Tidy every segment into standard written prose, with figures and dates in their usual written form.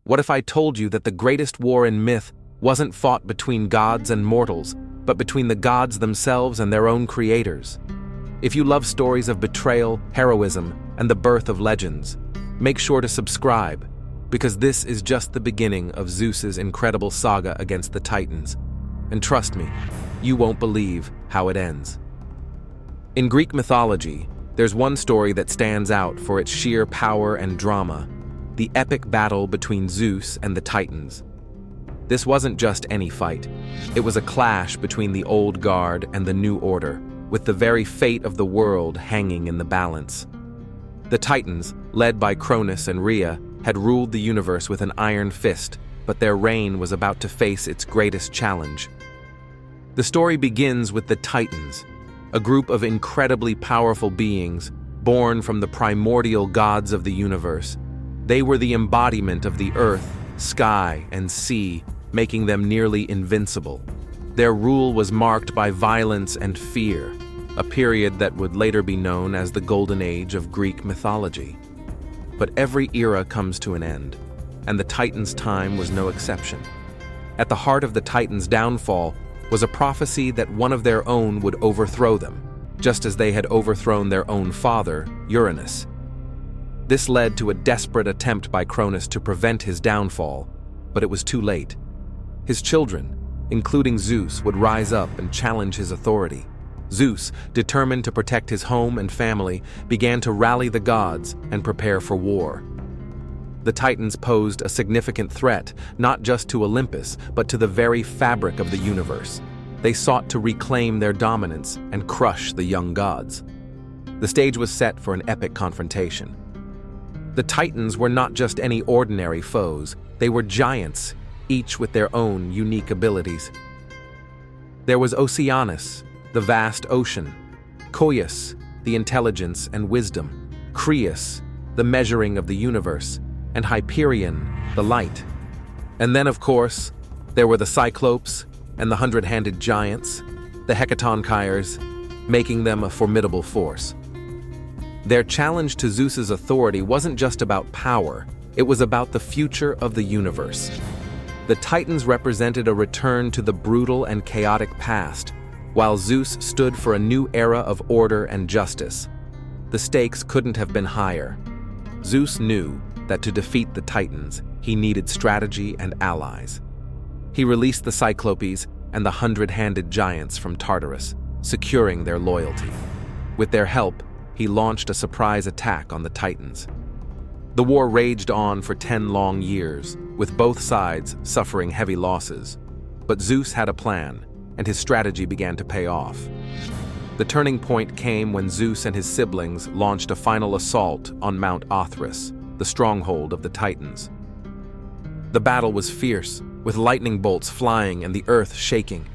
What if I told you that the greatest war in myth wasn't fought between gods and mortals, but between the gods themselves and their own creators? If you love stories of betrayal, heroism, and the birth of legends, make sure to subscribe, because this is just the beginning of Zeus's incredible saga against the Titans. And trust me, you won't believe how it ends. In Greek mythology, there's one story that stands out for its sheer power and drama: the epic battle between Zeus and the Titans. This wasn't just any fight. It was a clash between the old guard and the new order, with the very fate of the world hanging in the balance. The Titans, led by Cronus and Rhea, had ruled the universe with an iron fist, but their reign was about to face its greatest challenge. The story begins with the Titans, a group of incredibly powerful beings born from the primordial gods of the universe. They were the embodiment of the earth, sky, and sea, making them nearly invincible. Their rule was marked by violence and fear, a period that would later be known as the Golden Age of Greek mythology. But every era comes to an end, and the Titans' time was no exception. At the heart of the Titans' downfall was a prophecy that one of their own would overthrow them, just as they had overthrown their own father, Uranus. This led to a desperate attempt by Cronus to prevent his downfall, but it was too late. His children, including Zeus, would rise up and challenge his authority. Zeus, determined to protect his home and family, began to rally the gods and prepare for war. The Titans posed a significant threat, not just to Olympus, but to the very fabric of the universe. They sought to reclaim their dominance and crush the young gods. The stage was set for an epic confrontation. The Titans were not just any ordinary foes, they were giants, each with their own unique abilities. There was Oceanus, the vast ocean; Coeus, the intelligence and wisdom; Creus, the measuring of the universe; and Hyperion, the light. And then, of course, there were the Cyclopes and the hundred-handed giants, the Hecatonchires, making them a formidable force. Their challenge to Zeus's authority wasn't just about power, it was about the future of the universe. The Titans represented a return to the brutal and chaotic past, while Zeus stood for a new era of order and justice. The stakes couldn't have been higher. Zeus knew that to defeat the Titans, he needed strategy and allies. He released the Cyclopes and the hundred-handed giants from Tartarus, securing their loyalty. With their help, he launched a surprise attack on the Titans. The war raged on for 10 long years, with both sides suffering heavy losses. But Zeus had a plan, and his strategy began to pay off. The turning point came when Zeus and his siblings launched a final assault on Mount Olympus, the stronghold of the Titans. The battle was fierce, with lightning bolts flying and the earth shaking.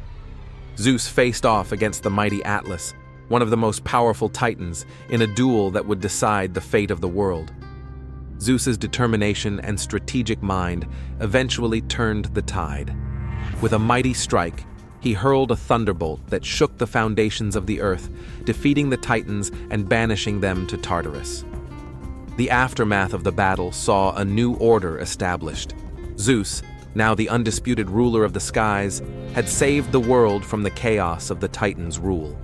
Zeus faced off against the mighty Atlas, one of the most powerful Titans, in a duel that would decide the fate of the world. Zeus's determination and strategic mind eventually turned the tide. With a mighty strike, he hurled a thunderbolt that shook the foundations of the earth, defeating the Titans and banishing them to Tartarus. The aftermath of the battle saw a new order established. Zeus, now the undisputed ruler of the skies, had saved the world from the chaos of the Titans' rule.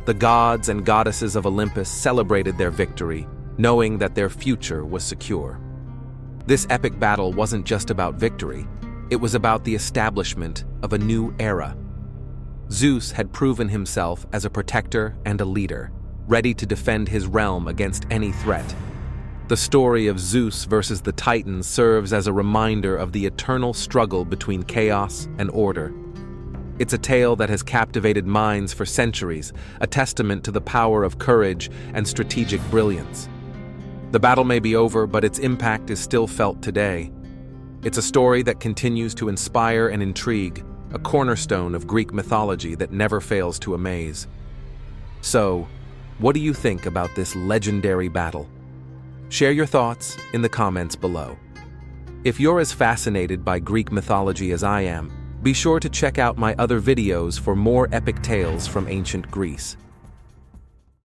The gods and goddesses of Olympus celebrated their victory, knowing that their future was secure. This epic battle wasn't just about victory, it was about the establishment of a new era. Zeus had proven himself as a protector and a leader, ready to defend his realm against any threat. The story of Zeus versus the Titans serves as a reminder of the eternal struggle between chaos and order. It's a tale that has captivated minds for centuries, a testament to the power of courage and strategic brilliance. The battle may be over, but its impact is still felt today. It's a story that continues to inspire and intrigue, a cornerstone of Greek mythology that never fails to amaze. So, what do you think about this legendary battle? Share your thoughts in the comments below. If you're as fascinated by Greek mythology as I am, be sure to check out my other videos for more epic tales from ancient Greece.